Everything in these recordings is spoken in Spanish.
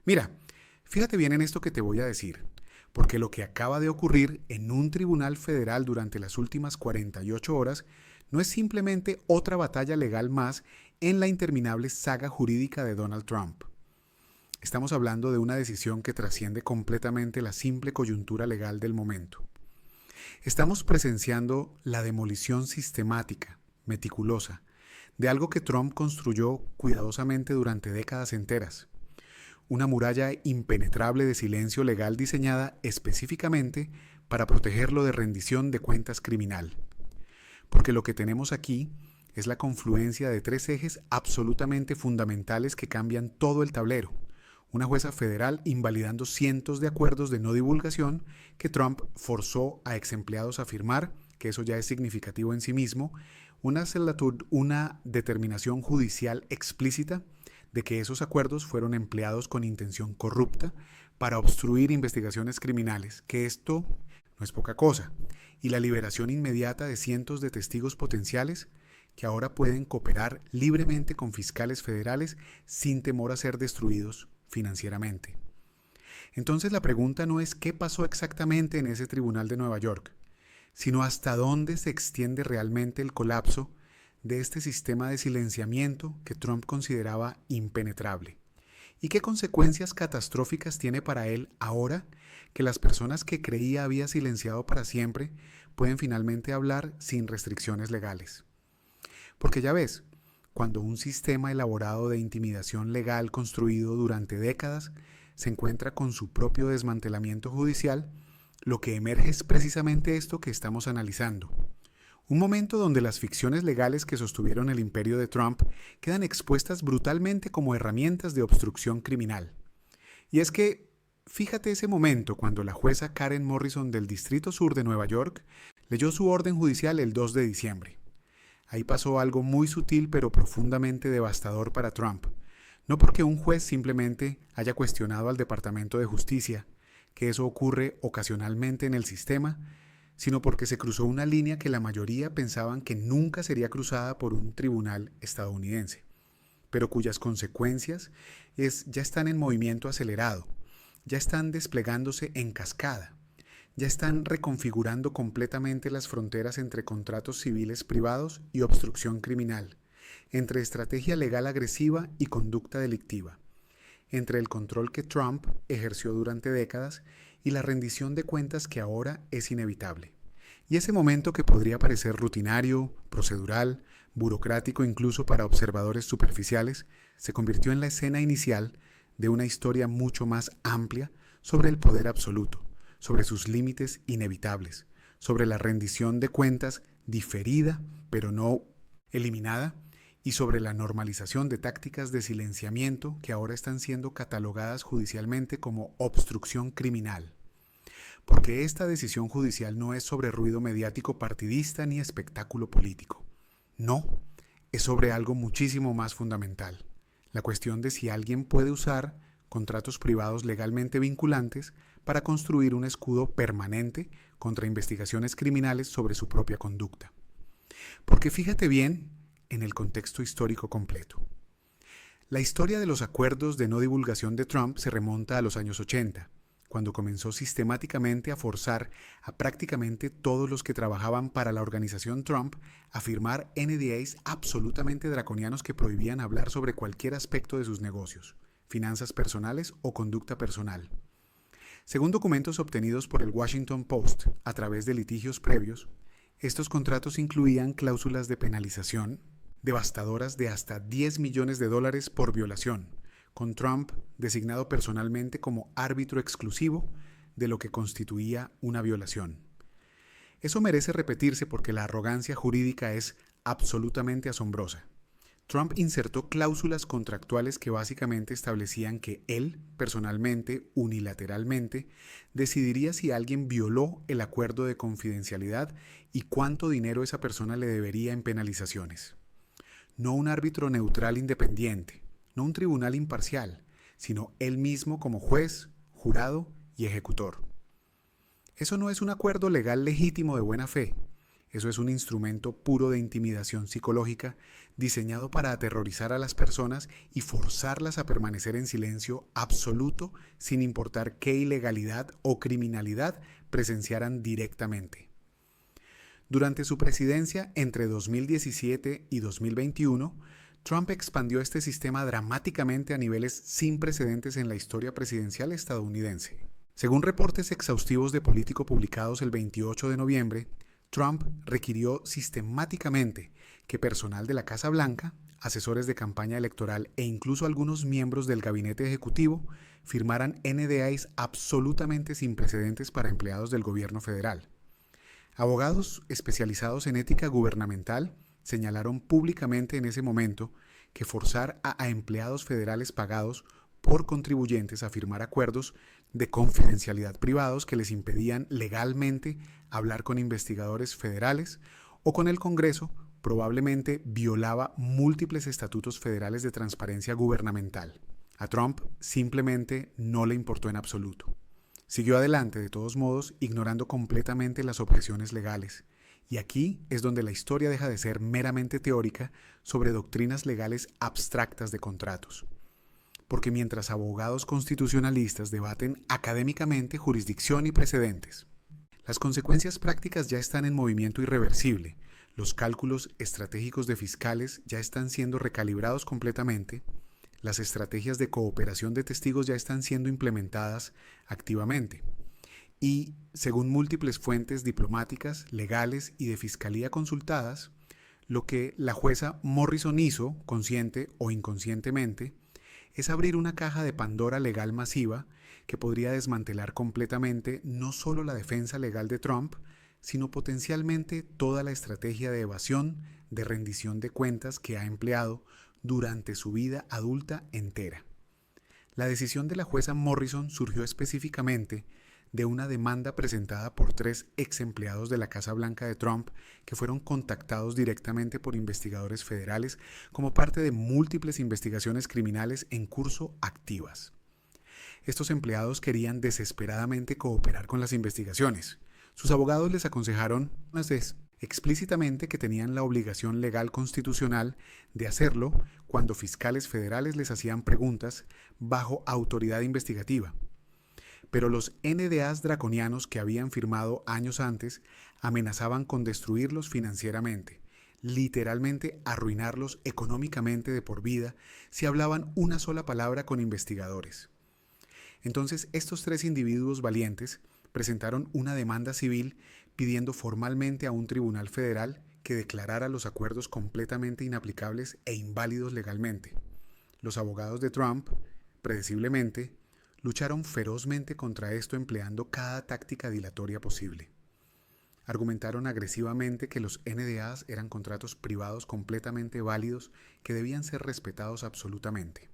Mira, fíjate bien en esto que te voy a decir, porque lo que acaba de ocurrir en un tribunal federal durante las últimas 48 horas no es simplemente otra batalla legal más en la interminable saga jurídica de Donald Trump. Estamos hablando de una decisión que trasciende completamente la simple coyuntura legal del momento. Estamos presenciando la demolición sistemática, meticulosa, de algo que Trump construyó cuidadosamente durante décadas enteras. Una muralla impenetrable de silencio legal diseñada específicamente para protegerlo de rendición de cuentas criminal. Porque lo que tenemos aquí es la confluencia de tres ejes absolutamente fundamentales que cambian todo el tablero. Una jueza federal invalidando cientos de acuerdos de no divulgación que Trump forzó a ex empleados a firmar, que eso ya es significativo en sí mismo, una determinación judicial explícita de que esos acuerdos fueron empleados con intención corrupta para obstruir investigaciones criminales, que esto no es poca cosa, y la liberación inmediata de cientos de testigos potenciales que ahora pueden cooperar libremente con fiscales federales sin temor a ser destruidos financieramente. Entonces la pregunta no es qué pasó exactamente en ese tribunal de Nueva York, sino hasta dónde se extiende realmente el colapso de este sistema de silenciamiento que Trump consideraba impenetrable. ¿Y qué consecuencias catastróficas tiene para él ahora que las personas que creía había silenciado para siempre pueden finalmente hablar sin restricciones legales? Porque ya ves, cuando un sistema elaborado de intimidación legal construido durante décadas se encuentra con su propio desmantelamiento judicial, lo que emerge es precisamente esto que estamos analizando. Un momento donde las ficciones legales que sostuvieron el imperio de Trump quedan expuestas brutalmente como herramientas de obstrucción criminal. Y es que, fíjate ese momento cuando la jueza Karen Morrison del Distrito Sur de Nueva York leyó su orden judicial el 2 de diciembre. Ahí pasó algo muy sutil pero profundamente devastador para Trump. No porque un juez simplemente haya cuestionado al Departamento de Justicia, que eso ocurre ocasionalmente en el sistema, sino porque se cruzó una línea que la mayoría pensaban que nunca sería cruzada por un tribunal estadounidense, pero cuyas consecuencias ya están en movimiento acelerado, ya están desplegándose en cascada. Ya están reconfigurando completamente las fronteras entre contratos civiles privados y obstrucción criminal, entre estrategia legal agresiva y conducta delictiva, entre el control que Trump ejerció durante décadas y la rendición de cuentas que ahora es inevitable. Y ese momento que podría parecer rutinario, procedural, burocrático incluso para observadores superficiales, se convirtió en la escena inicial de una historia mucho más amplia sobre el poder absoluto, sobre sus límites inevitables, sobre la rendición de cuentas diferida, pero no eliminada, y sobre la normalización de tácticas de silenciamiento que ahora están siendo catalogadas judicialmente como obstrucción criminal. Porque esta decisión judicial no es sobre ruido mediático partidista ni espectáculo político. No, es sobre algo muchísimo más fundamental. La cuestión de si alguien puede usar contratos privados legalmente vinculantes para construir un escudo permanente contra investigaciones criminales sobre su propia conducta. Porque fíjate bien en el contexto histórico completo. La historia de los acuerdos de no divulgación de Trump se remonta a los años 80, cuando comenzó sistemáticamente a forzar a prácticamente todos los que trabajaban para la organización Trump a firmar NDAs absolutamente draconianos que prohibían hablar sobre cualquier aspecto de sus negocios, finanzas personales o conducta personal. Según documentos obtenidos por el Washington Post a través de litigios previos, estos contratos incluían cláusulas de penalización devastadoras de hasta $10 millones por violación, con Trump designado personalmente como árbitro exclusivo de lo que constituía una violación. Eso merece repetirse porque la arrogancia jurídica es absolutamente asombrosa. Trump insertó cláusulas contractuales que básicamente establecían que él, personalmente, unilateralmente, decidiría si alguien violó el acuerdo de confidencialidad y cuánto dinero esa persona le debería en penalizaciones. No un árbitro neutral independiente, no un tribunal imparcial, sino él mismo como juez, jurado y ejecutor. Eso no es un acuerdo legal legítimo de buena fe. Eso es un instrumento puro de intimidación psicológica diseñado para aterrorizar a las personas y forzarlas a permanecer en silencio absoluto sin importar qué ilegalidad o criminalidad presenciaran directamente. Durante su presidencia entre 2017 y 2021, Trump expandió este sistema dramáticamente a niveles sin precedentes en la historia presidencial estadounidense. Según reportes exhaustivos de Político publicados el 28 de noviembre, Trump requirió sistemáticamente que personal de la Casa Blanca, asesores de campaña electoral e incluso algunos miembros del gabinete ejecutivo firmaran NDAs absolutamente sin precedentes para empleados del gobierno federal. Abogados especializados en ética gubernamental señalaron públicamente en ese momento que forzar a empleados federales pagados por contribuyentes a firmar acuerdos de confidencialidad privados que les impedían legalmente hablar con investigadores federales o con el Congreso probablemente violaba múltiples estatutos federales de transparencia gubernamental. A Trump simplemente no le importó en absoluto. Siguió adelante de todos modos, ignorando completamente las objeciones legales. Y aquí es donde la historia deja de ser meramente teórica sobre doctrinas legales abstractas de contratos. Porque mientras abogados constitucionalistas debaten académicamente jurisdicción y precedentes, las consecuencias prácticas ya están en movimiento irreversible, los cálculos estratégicos de fiscales ya están siendo recalibrados completamente, las estrategias de cooperación de testigos ya están siendo implementadas activamente. Y, según múltiples fuentes diplomáticas, legales y de fiscalía consultadas, lo que la jueza Morrison hizo, consciente o inconscientemente, es abrir una caja de Pandora legal masiva que podría desmantelar completamente no solo la defensa legal de Trump, sino potencialmente toda la estrategia de evasión, de rendición de cuentas que ha empleado durante su vida adulta entera. La decisión de la jueza Morrison surgió específicamente de una demanda presentada por 3 ex empleados de la Casa Blanca de Trump que fueron contactados directamente por investigadores federales como parte de múltiples investigaciones criminales en curso activas. Estos empleados querían desesperadamente cooperar con las investigaciones. Sus abogados les aconsejaron explícitamente que tenían la obligación legal constitucional de hacerlo cuando fiscales federales les hacían preguntas bajo autoridad investigativa. Pero los NDAs draconianos que habían firmado años antes amenazaban con destruirlos financieramente, literalmente arruinarlos económicamente de por vida si hablaban una sola palabra con investigadores. Entonces estos 3 individuos valientes presentaron una demanda civil pidiendo formalmente a un tribunal federal que declarara los acuerdos completamente inaplicables e inválidos legalmente. Los abogados de Trump, predeciblemente, lucharon ferozmente contra esto empleando cada táctica dilatoria posible. Argumentaron agresivamente que los NDAs eran contratos privados completamente válidos que debían ser respetados absolutamente.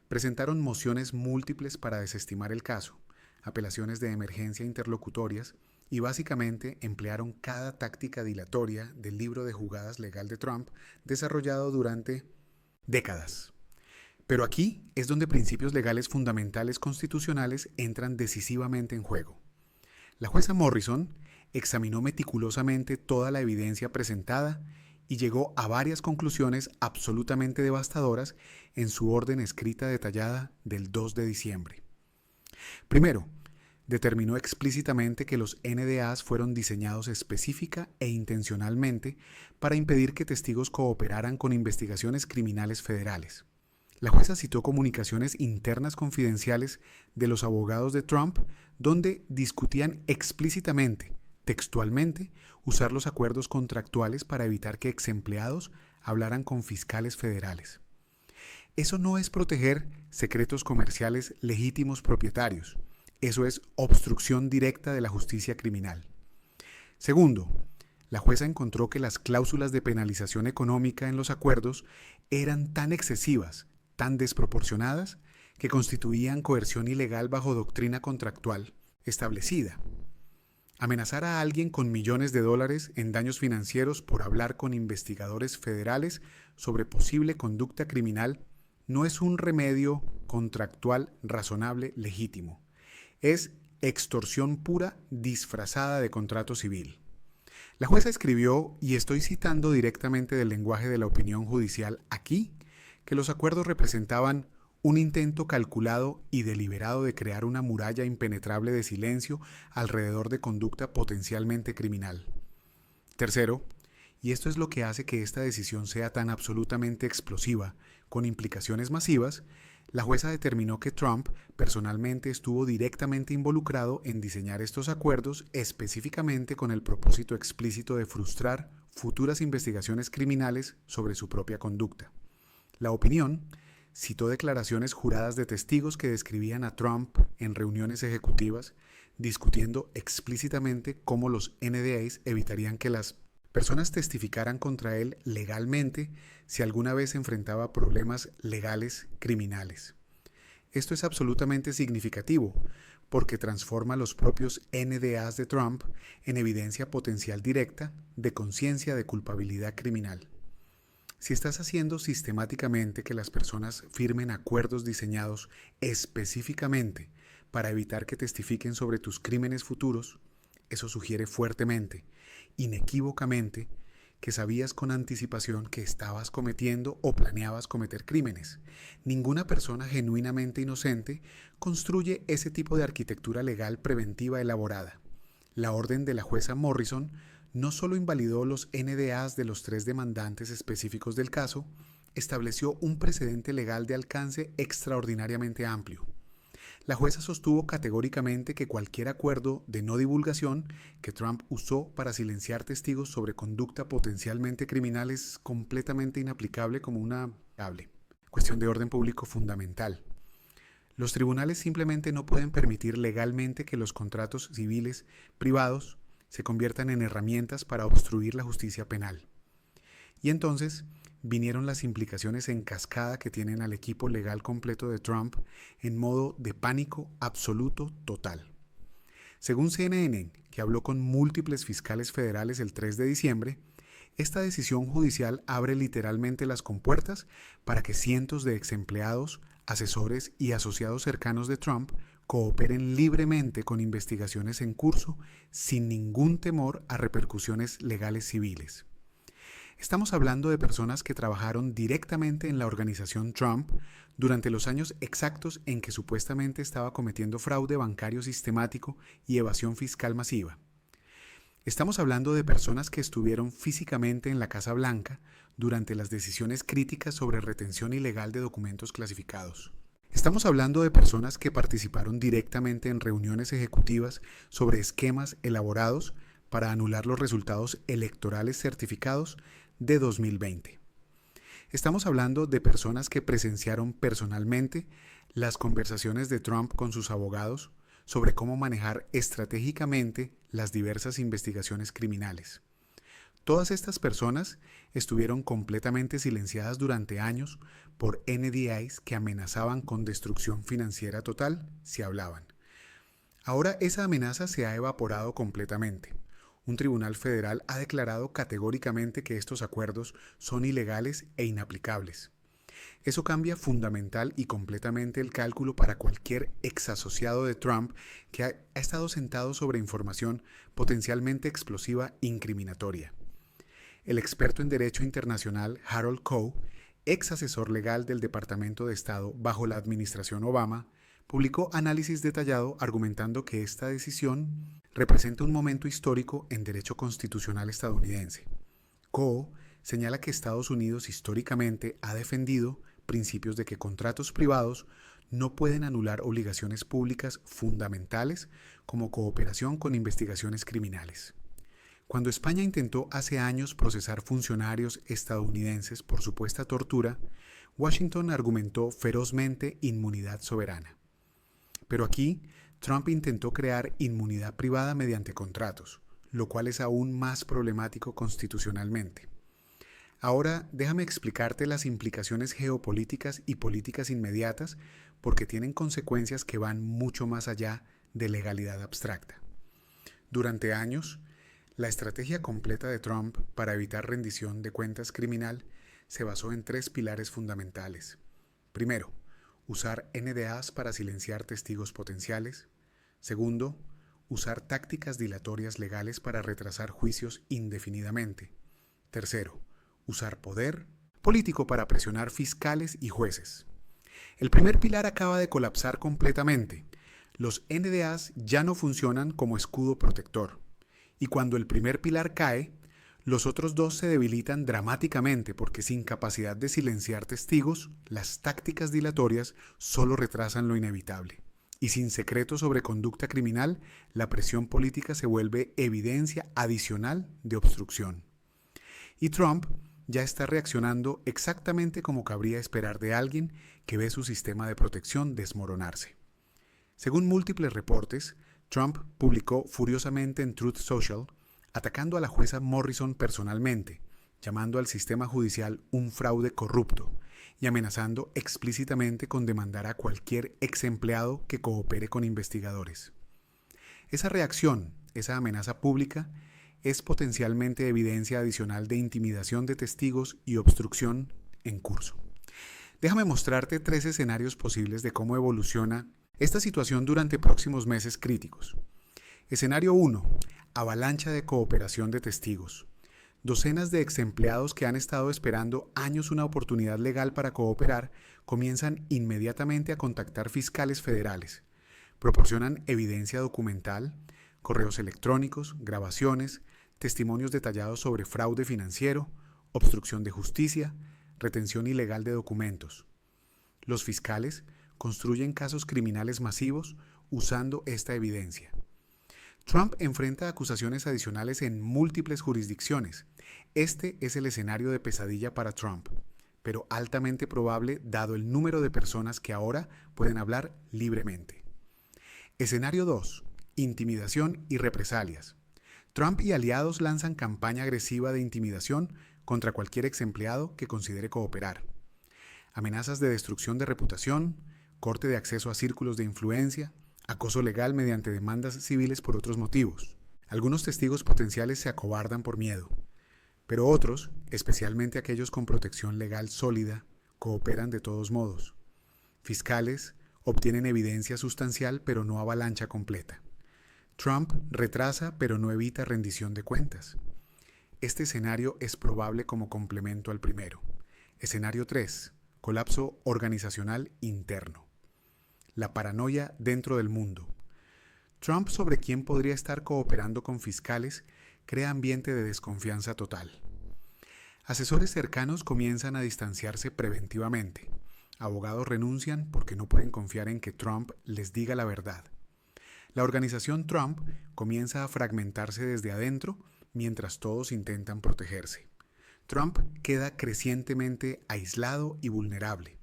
Presentaron mociones múltiples para desestimar el caso, apelaciones de emergencia interlocutorias y básicamente emplearon cada táctica dilatoria del libro de jugadas legal de Trump desarrollado durante décadas. Pero aquí es donde principios legales fundamentales constitucionales entran decisivamente en juego. La jueza Morrison examinó meticulosamente toda la evidencia presentada y llegó a varias conclusiones absolutamente devastadoras en su orden escrita detallada del 2 de diciembre. Primero, determinó explícitamente que los NDAs fueron diseñados específica e intencionalmente para impedir que testigos cooperaran con investigaciones criminales federales. La jueza citó comunicaciones internas confidenciales de los abogados de Trump donde discutían explícitamente, textualmente, usar los acuerdos contractuales para evitar que ex empleados hablaran con fiscales federales. Eso no es proteger secretos comerciales legítimos propietarios. Eso es obstrucción directa de la justicia criminal. Segundo, la jueza encontró que las cláusulas de penalización económica en los acuerdos eran tan excesivas, tan desproporcionadas, que constituían coerción ilegal bajo doctrina contractual establecida. Amenazar a alguien con millones de dólares en daños financieros por hablar con investigadores federales sobre posible conducta criminal no es un remedio contractual razonable legítimo. Es extorsión pura disfrazada de contrato civil. La jueza escribió, y estoy citando directamente del lenguaje de la opinión judicial aquí, que los acuerdos representaban un intento calculado y deliberado de crear una muralla impenetrable de silencio alrededor de conducta potencialmente criminal. Tercero, y esto es lo que hace que esta decisión sea tan absolutamente explosiva, con implicaciones masivas, la jueza determinó que Trump personalmente estuvo directamente involucrado en diseñar estos acuerdos específicamente con el propósito explícito de frustrar futuras investigaciones criminales sobre su propia conducta. La opinión citó declaraciones juradas de testigos que describían a Trump en reuniones ejecutivas discutiendo explícitamente cómo los NDAs evitarían que las personas testificaran contra él legalmente si alguna vez enfrentaba problemas legales criminales. Esto es absolutamente significativo porque transforma los propios NDAs de Trump en evidencia potencial directa de conciencia de culpabilidad criminal. Si estás haciendo sistemáticamente que las personas firmen acuerdos diseñados específicamente para evitar que testifiquen sobre tus crímenes futuros, eso sugiere fuertemente, inequívocamente, que sabías con anticipación que estabas cometiendo o planeabas cometer crímenes. Ninguna persona genuinamente inocente construye ese tipo de arquitectura legal preventiva elaborada. La orden de la jueza Morrison no solo invalidó los NDAs de los 3 demandantes específicos del caso, estableció un precedente legal de alcance extraordinariamente amplio. La jueza sostuvo categóricamente que cualquier acuerdo de no divulgación que Trump usó para silenciar testigos sobre conducta potencialmente criminal es completamente inaplicable como una cuestión de orden público fundamental. Los tribunales simplemente no pueden permitir legalmente que los contratos civiles privados se conviertan en herramientas para obstruir la justicia penal. Y entonces vinieron las implicaciones en cascada que tienen al equipo legal completo de Trump en modo de pánico absoluto total. Según CNN, que habló con múltiples fiscales federales el 3 de diciembre, esta decisión judicial abre literalmente las compuertas para que cientos de exempleados, asesores y asociados cercanos de Trump cooperen libremente con investigaciones en curso sin ningún temor a repercusiones legales civiles. Estamos hablando de personas que trabajaron directamente en la organización Trump durante los años exactos en que supuestamente estaba cometiendo fraude bancario sistemático y evasión fiscal masiva. Estamos hablando de personas que estuvieron físicamente en la Casa Blanca durante las decisiones críticas sobre retención ilegal de documentos clasificados. Estamos hablando de personas que participaron directamente en reuniones ejecutivas sobre esquemas elaborados para anular los resultados electorales certificados de 2020. Estamos hablando de personas que presenciaron personalmente las conversaciones de Trump con sus abogados sobre cómo manejar estratégicamente las diversas investigaciones criminales. Todas estas personas estuvieron completamente silenciadas durante años por NDAs que amenazaban con destrucción financiera total si hablaban. Ahora esa amenaza se ha evaporado completamente. Un tribunal federal ha declarado categóricamente que estos acuerdos son ilegales e inaplicables. Eso cambia fundamental y completamente el cálculo para cualquier exasociado de Trump que ha estado sentado sobre información potencialmente explosiva incriminatoria. El experto en Derecho Internacional Harold Koh, ex asesor legal del Departamento de Estado bajo la administración Obama, publicó análisis detallado argumentando que esta decisión representa un momento histórico en derecho constitucional estadounidense. Koh señala que Estados Unidos históricamente ha defendido principios de que contratos privados no pueden anular obligaciones públicas fundamentales como cooperación con investigaciones criminales. Cuando España intentó hace años procesar funcionarios estadounidenses por supuesta tortura, Washington argumentó ferozmente inmunidad soberana. Pero aquí, Trump intentó crear inmunidad privada mediante contratos, lo cual es aún más problemático constitucionalmente. Ahora, déjame explicarte las implicaciones geopolíticas y políticas inmediatas porque tienen consecuencias que van mucho más allá de legalidad abstracta. Durante años, la estrategia completa de Trump para evitar rendición de cuentas criminal se basó en 3 pilares fundamentales. Primero, usar NDAs para silenciar testigos potenciales. Segundo, usar tácticas dilatorias legales para retrasar juicios indefinidamente. Tercero, usar poder político para presionar fiscales y jueces. El primer pilar acaba de colapsar completamente. Los NDAs ya no funcionan como escudo protector. Y cuando el primer pilar cae, los otros dos se debilitan dramáticamente porque sin capacidad de silenciar testigos, las tácticas dilatorias solo retrasan lo inevitable. Y sin secreto sobre conducta criminal, la presión política se vuelve evidencia adicional de obstrucción. Y Trump ya está reaccionando exactamente como cabría esperar de alguien que ve su sistema de protección desmoronarse. Según múltiples reportes, Trump publicó furiosamente en Truth Social, atacando a la jueza Morrison personalmente, llamando al sistema judicial un fraude corrupto y amenazando explícitamente con demandar a cualquier ex empleado que coopere con investigadores. Esa reacción, esa amenaza pública, es potencialmente evidencia adicional de intimidación de testigos y obstrucción en curso. Déjame mostrarte 3 escenarios posibles de cómo evoluciona esta situación durante próximos meses críticos. Escenario 1. Avalancha de cooperación de testigos. Docenas de ex empleados que han estado esperando años una oportunidad legal para cooperar comienzan inmediatamente a contactar fiscales federales. Proporcionan evidencia documental, correos electrónicos, grabaciones, testimonios detallados sobre fraude financiero, obstrucción de justicia, retención ilegal de documentos. Los fiscales construyen casos criminales masivos usando esta evidencia. Trump enfrenta acusaciones adicionales en múltiples jurisdicciones. Este es el escenario de pesadilla para Trump, pero altamente probable dado el número de personas que ahora pueden hablar libremente. Escenario 2. Intimidación y represalias. Trump y aliados lanzan campaña agresiva de intimidación contra cualquier ex empleado que considere cooperar. Amenazas de destrucción de reputación, corte de acceso a círculos de influencia, acoso legal mediante demandas civiles por otros motivos. Algunos testigos potenciales se acobardan por miedo, pero otros, especialmente aquellos con protección legal sólida, cooperan de todos modos. Fiscales obtienen evidencia sustancial pero no avalancha completa. Trump retrasa pero no evita rendición de cuentas. Este escenario es probable como complemento al primero. Escenario 3. Colapso organizacional interno. La paranoia dentro del mundo. Trump, sobre quién podría estar cooperando con fiscales, crea ambiente de desconfianza total. Asesores cercanos comienzan a distanciarse preventivamente. Abogados renuncian porque no pueden confiar en que Trump les diga la verdad. La organización Trump comienza a fragmentarse desde adentro mientras todos intentan protegerse. Trump queda crecientemente aislado y vulnerable.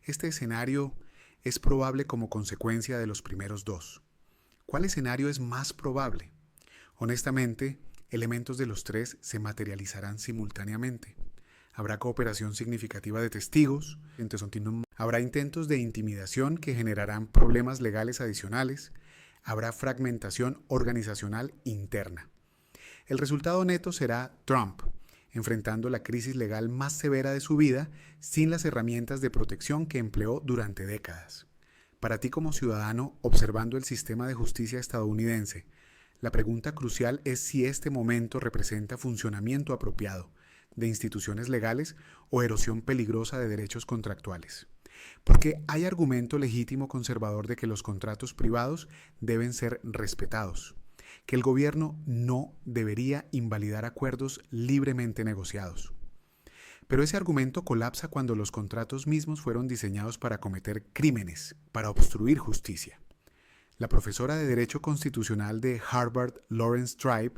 Este escenario es probable como consecuencia de los primeros dos. ¿Cuál escenario es más probable? Honestamente, elementos de los 3 se materializarán simultáneamente. Habrá cooperación significativa de testigos, habrá intentos de intimidación que generarán problemas legales adicionales, habrá fragmentación organizacional interna. El resultado neto será Trump, enfrentando la crisis legal más severa de su vida sin las herramientas de protección que empleó durante décadas. Para ti como ciudadano, observando el sistema de justicia estadounidense, la pregunta crucial es si este momento representa funcionamiento apropiado de instituciones legales o erosión peligrosa de derechos contractuales. Porque hay argumento legítimo conservador de que los contratos privados deben ser respetados, que el gobierno no debería invalidar acuerdos libremente negociados. Pero ese argumento colapsa cuando los contratos mismos fueron diseñados para cometer crímenes, para obstruir justicia. La profesora de Derecho Constitucional de Harvard, Lawrence Tribe,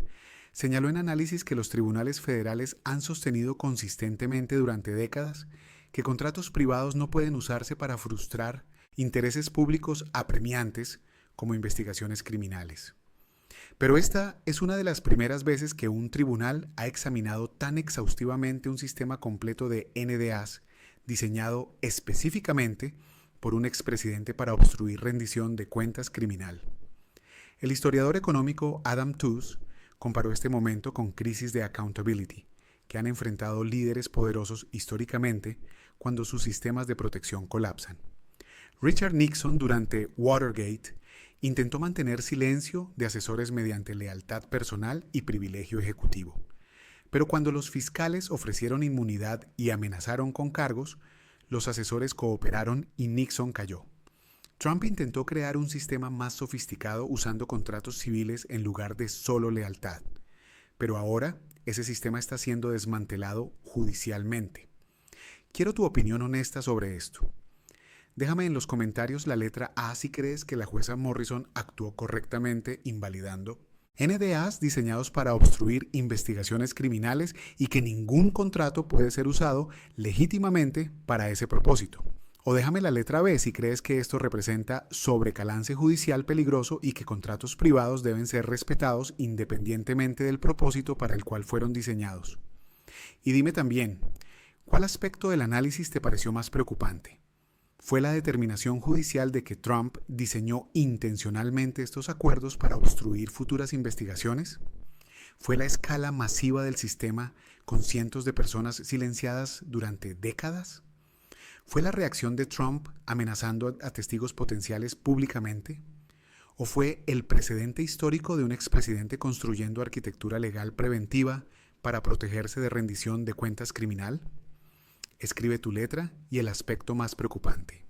señaló en análisis que los tribunales federales han sostenido consistentemente durante décadas que contratos privados no pueden usarse para frustrar intereses públicos apremiantes como investigaciones criminales. Pero esta es una de las primeras veces que un tribunal ha examinado tan exhaustivamente un sistema completo de NDAs diseñado específicamente por un expresidente para obstruir rendición de cuentas criminal. El historiador económico Adam Tooze comparó este momento con crisis de accountability que han enfrentado líderes poderosos históricamente cuando sus sistemas de protección colapsan. Richard Nixon, durante Watergate, Intentó mantener silencio de asesores mediante lealtad personal y privilegio ejecutivo. Pero cuando los fiscales ofrecieron inmunidad y amenazaron con cargos, los asesores cooperaron y Nixon cayó. Trump intentó crear un sistema más sofisticado usando contratos civiles en lugar de solo lealtad. Pero ahora ese sistema está siendo desmantelado judicialmente. Quiero tu opinión honesta sobre esto. Déjame en los comentarios la letra A si crees que la jueza Morrison actuó correctamente invalidando NDAs diseñados para obstruir investigaciones criminales y que ningún contrato puede ser usado legítimamente para ese propósito. O déjame la letra B si crees que esto representa sobrecalance judicial peligroso y que contratos privados deben ser respetados independientemente del propósito para el cual fueron diseñados. Y dime también, ¿cuál aspecto del análisis te pareció más preocupante? ¿Fue la determinación judicial de que Trump diseñó intencionalmente estos acuerdos para obstruir futuras investigaciones? ¿Fue la escala masiva del sistema con cientos de personas silenciadas durante décadas? ¿Fue la reacción de Trump amenazando a testigos potenciales públicamente? ¿O fue el precedente histórico de un expresidente construyendo arquitectura legal preventiva para protegerse de rendición de cuentas criminal? Escribe tu letra y el aspecto más preocupante.